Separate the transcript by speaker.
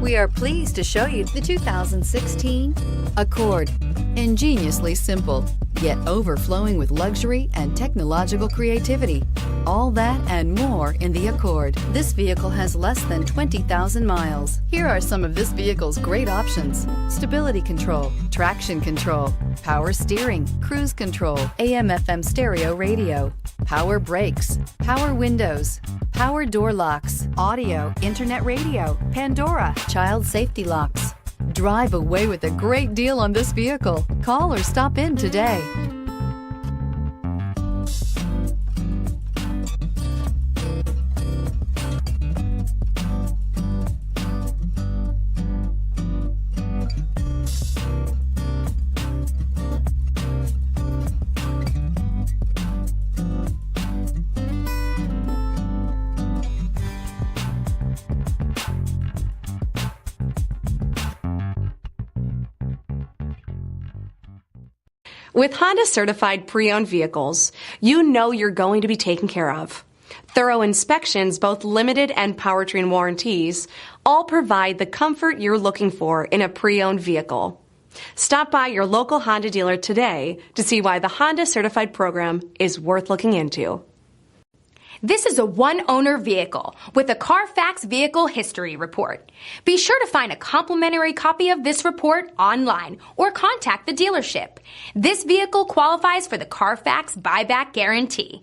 Speaker 1: We are pleased to show you the 2016 Accord. Ingeniously simple, yet overflowing with luxury and technological creativity. All that and more in the Accord. This vehicle has less than 20,000 miles. Here are some of this vehicle's great options: stability control, traction control, power steering, cruise control, AM/FM stereo radio, power brakes, power windows, power door locks, audio, internet radio, Pandora, child safety locks. Drive away with a great deal on this vehicle. Call or stop in today.
Speaker 2: With Honda certified pre-owned vehicles, you know you're going to be taken care of. Thorough inspections, both limited and powertrain warranties, all provide the comfort you're looking for in a pre-owned vehicle. Stop by your local Honda dealer today to see why the Honda certified program is worth looking into.
Speaker 3: This is a one-owner vehicle with a CARFAX Vehicle History Report. Be sure to find a complimentary copy of this report online or contact the dealership. This vehicle qualifies for the CARFAX Buyback Guarantee.